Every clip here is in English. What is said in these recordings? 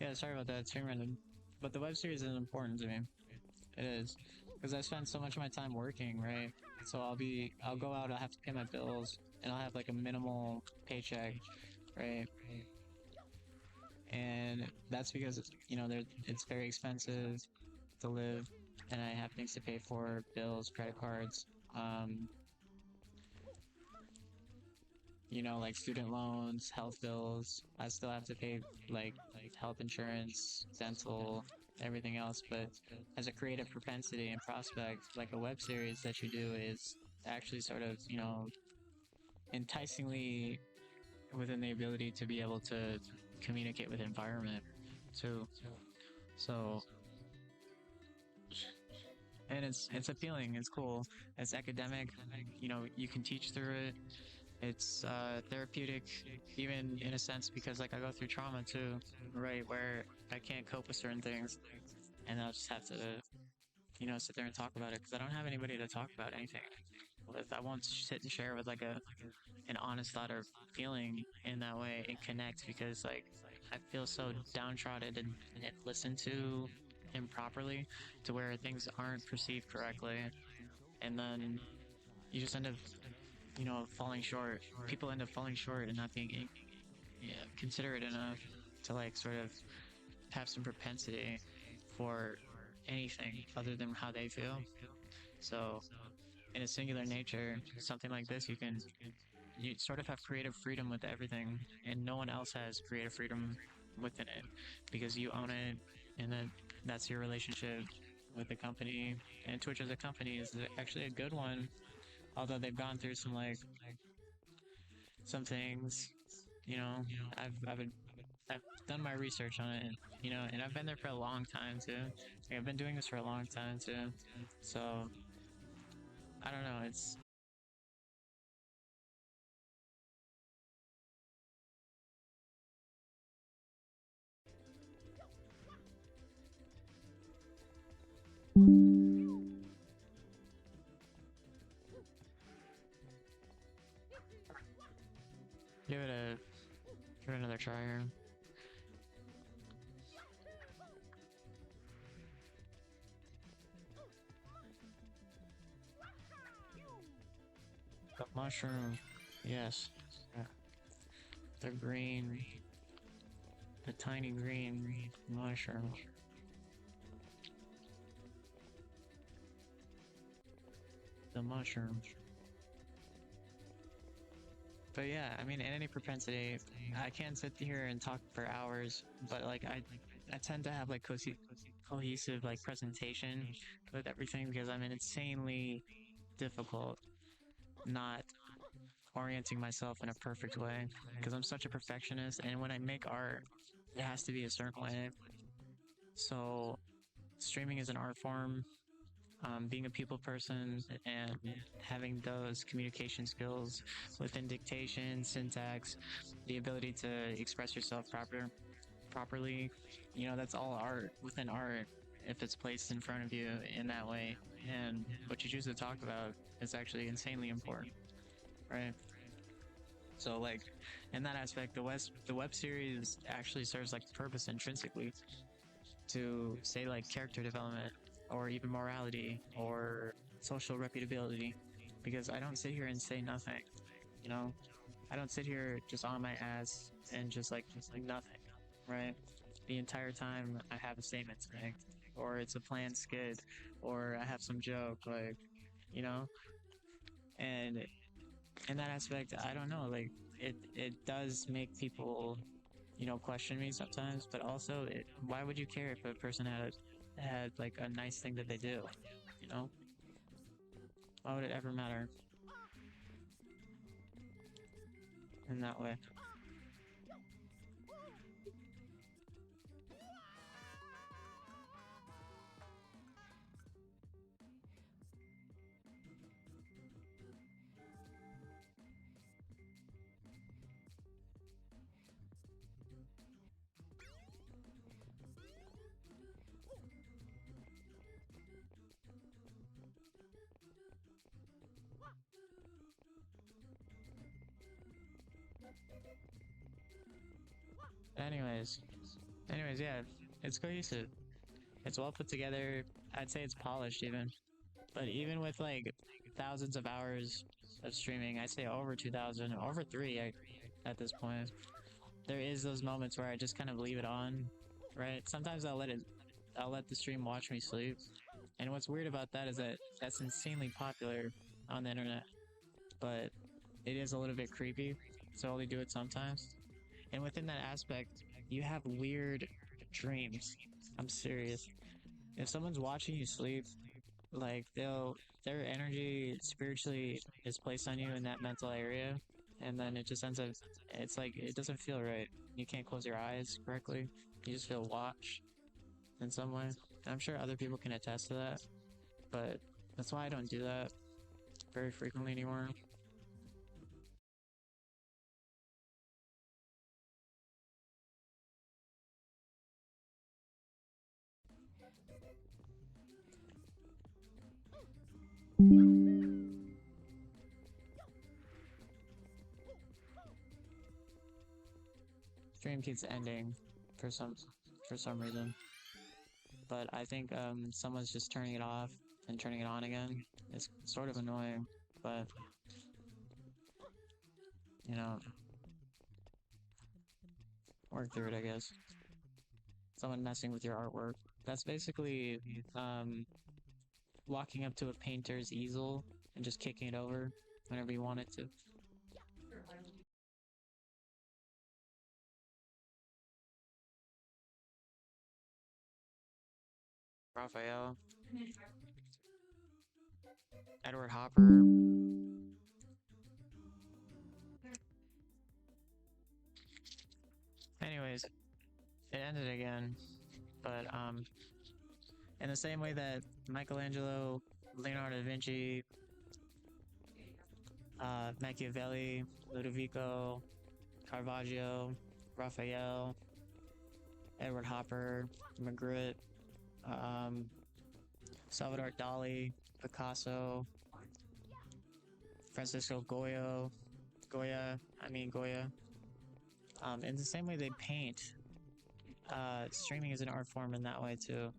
Yeah, sorry about that. It's very random. But the web series is important to me. It is. Because I spend so much of my time working, right? So I'll go out, I'll have to pay my bills, and I'll have like a minimal paycheck, right? And that's because, it's very expensive to live, and I have things to pay for, bills, credit cards, um, like student loans, health bills. I still have to pay like health insurance, dental, everything else. But as a creative propensity and prospect, like a web series that you do is actually sort of, enticingly within the ability to be able to communicate with environment too. So, and it's appealing, it's cool, it's academic, you can teach through it. It's therapeutic, even in a sense, because like I go through trauma too, right? Where I can't cope with certain things, and I'll just have to, sit there and talk about it because I don't have anybody to talk about anything with. I won't sit and share with like an honest thought or feeling in that way and connect because like I feel so downtrodden and listened to improperly to where things aren't perceived correctly, and then you just end up falling short. People end up falling short and not being considerate enough to like sort of have some propensity for anything other than how they feel. So, in a singular nature, something like this, you sort of have creative freedom with everything, and no one else has creative freedom within it because you own it, and that's your relationship with the company. And Twitch as a company is actually a good one, although they've gone through some things. You know, I've done my research on it, and I've been there for a long time too. Like, I've been doing this for a long time too. So I don't know. It's give it a give it another try here. The mushroom, yes, yeah. The green, the tiny green mushroom. The mushroom. But yeah, I mean, in any propensity, I can sit here and talk for hours, but like I tend to have like cohesive like presentation with everything because I'm an insanely difficult not orienting myself in a perfect way because I'm such a perfectionist, and when I make art, it has to be a certain way. So streaming is an art form. Being a people person and having those communication skills within dictation, syntax, the ability to express yourself properly, that's all art within art if it's placed in front of you in that way. And what you choose to talk about is actually insanely important, right? So like in that aspect, the web series actually serves like a purpose intrinsically to say like character development or even morality or social reputability, because I don't sit here and say nothing, you know. I don't sit here just on my ass and just like nothing, right? The entire time I have a statement to make, or it's a planned skit, or I have some joke, like, you know. And in that aspect, I don't know, like it does make people question me sometimes, but also why would you care if a person had like a nice thing that they do, you know? Why would it ever matter in that way? Anyways, Anyways, yeah, it's cohesive. It's well put together. I'd say it's polished even. But even with like thousands of hours of streaming, I'd say over 2,000, over three at this point. There is those moments where I just kind of leave it on, right? Sometimes I'll let the stream watch me sleep. And what's weird about that is that that's insanely popular on the internet, but it is a little bit creepy, so I only do it sometimes. And within that aspect, you have weird dreams. I'm serious. If someone's watching you sleep, like their energy spiritually is placed on you in that mental area, and then it just ends up, it's like it doesn't feel right. You can't close your eyes correctly. You just feel watched in some way. I'm sure other people can attest to that, but that's why I don't do that very frequently anymore. Stream keeps ending for some reason, but I think someone's just turning it off and turning it on again. It's sort of annoying, but you know, work through it, I guess. Someone messing with your artwork. That's basically walking up to a painter's easel and just kicking it over whenever you want it to. Raphael, Edward Hopper. Anyways, it ended again, but in the same way that Michelangelo, Leonardo da Vinci, Machiavelli, Ludovico, Caravaggio, Raphael, Edward Hopper, Magritte, um, Salvador Dali, Picasso, Francisco Goya. In the same way they paint, streaming is an art form in that way too.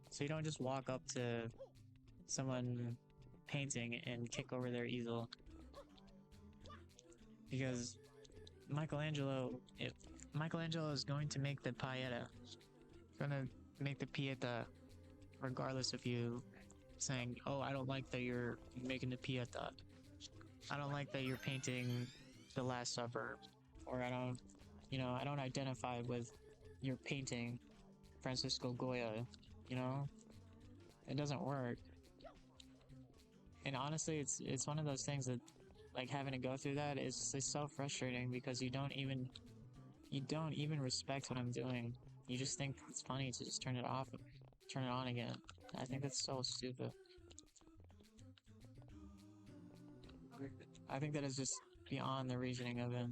So you don't just walk up to someone painting and kick over their easel. Because if Michelangelo is going to make the Pieta, gonna make the Pieta, regardless of you saying, "Oh, I don't like that you're making the Pieta. I don't like that you're painting the Last Supper," or I don't identify with your painting Francisco Goya. You know, it doesn't work. And honestly, it's one of those things that, like, having to go through that is so frustrating because you don't even respect what I'm doing. You just think it's funny to just turn it off, turn it on again. I think that's so stupid. I think that is just beyond the reasoning of it.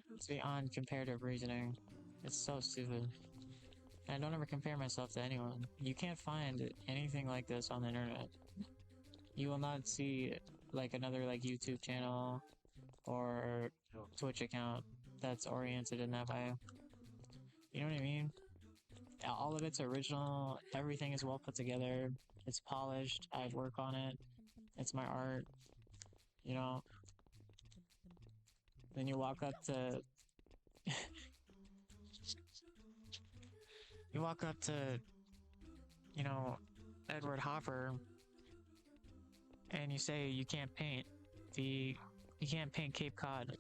It's beyond comparative reasoning. It's so stupid. And I don't ever compare myself to anyone. You can't find anything like this on the internet. You will not see like another like YouTube channel or Twitch account that's oriented in that way. You know what I mean? All of it's original. Everything is well put together. It's polished. I work on it. It's my art. You know. Then you walk up to you walk up to you know Edward Hopper and you say you can't paint you can't paint Cape Cod.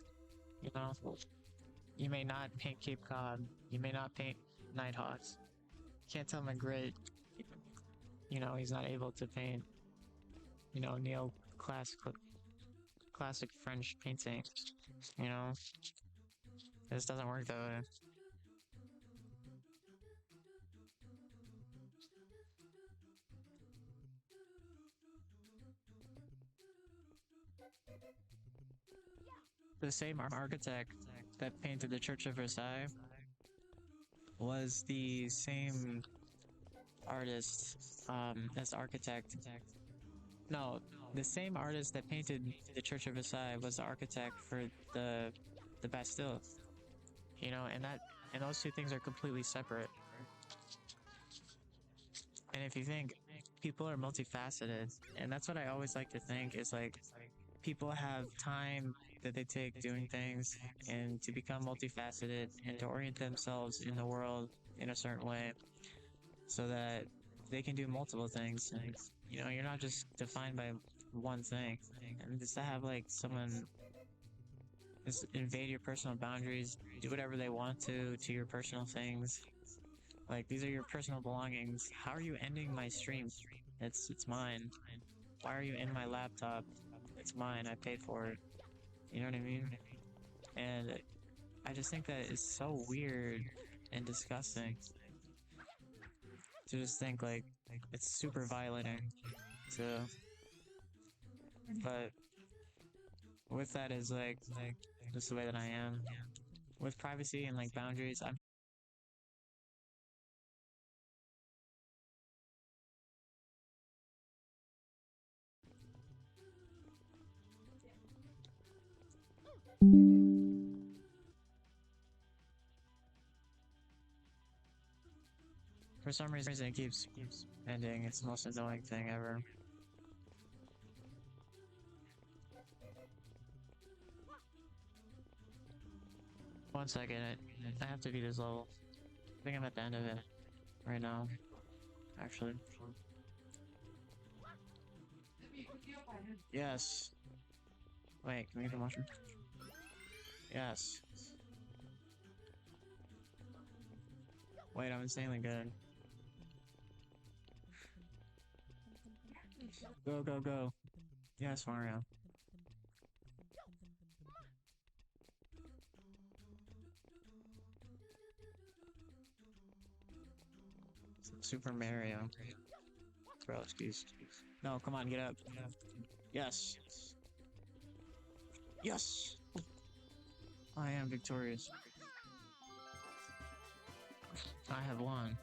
You know. You may not paint Cape Cod. You may not paint Nighthawks. You can't tell Magritte, he's not able to paint, classic French painting. You know, this doesn't work that way. The same architect that painted the Church of Versailles was the same artist as architect. No, the same artist that painted the Church of Versailles was the architect for the Bastille. you know, and those two things are completely separate. And if you think people are multifaceted, and that's what I always like to think is like people have time that they take doing things and to become multifaceted and to orient themselves in the world in a certain way so that they can do multiple things. And, you know, you're not just defined by one thing. And just to have like someone just invade your personal boundaries, do whatever they want to your personal things. Like these are your personal belongings. How are you ending my stream? It's mine. Why are you in my laptop? It's mine. I paid for it. You know what I mean? And I just think that it's so weird and disgusting to just think like it's super violating. So, but with that is like just the way that I am. With privacy and like boundaries, I'm for some reason it keeps ending. It's the most annoying thing ever. One second, I have to beat this level. I think I'm at the end of it right now. Actually, yes. Wait, can we get a mushroom? Yes. Wait, I'm insanely good. Go, go, go. Yes, Mario. Super Mario. Bro, excuse. No, come on, get up. Yes. Yes! I am victorious. I have won.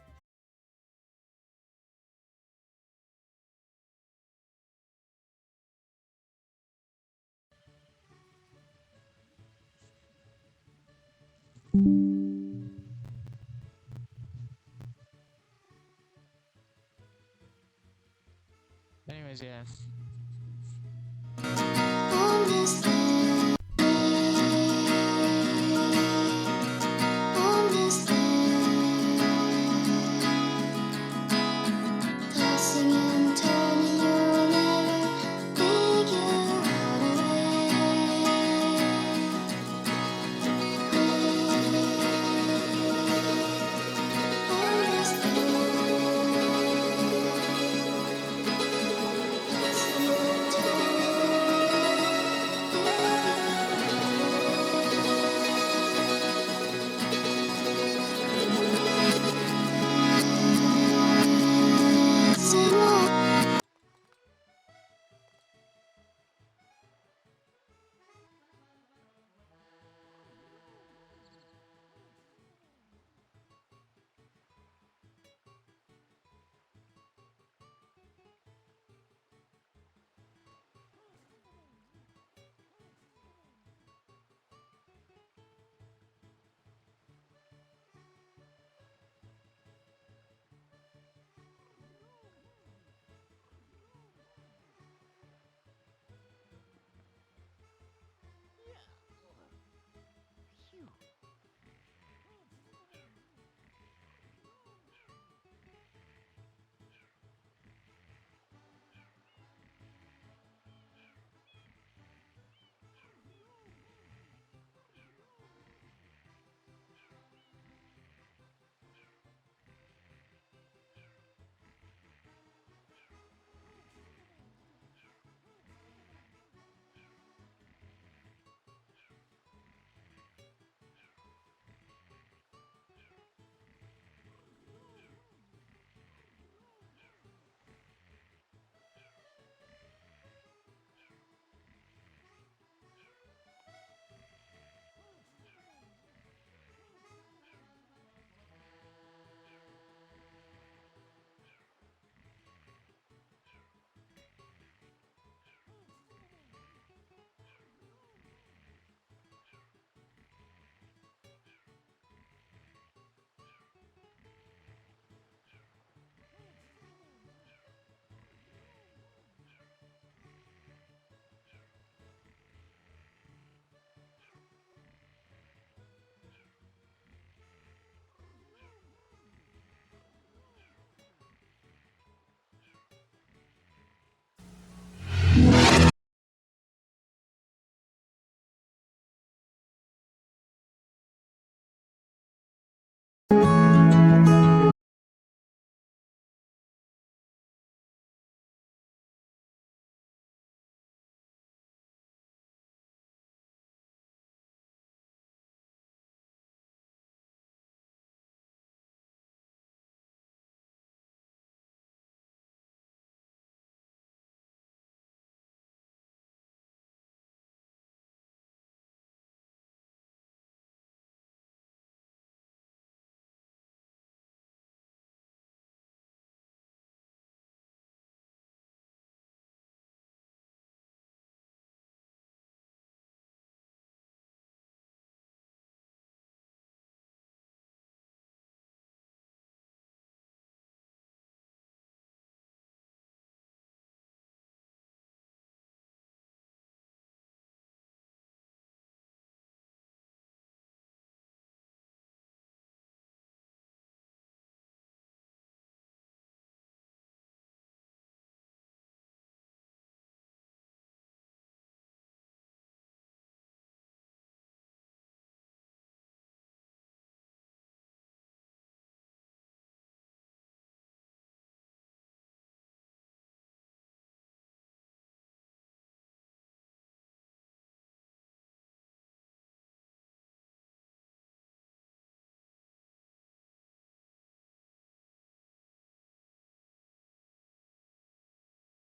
Anyways, yeah.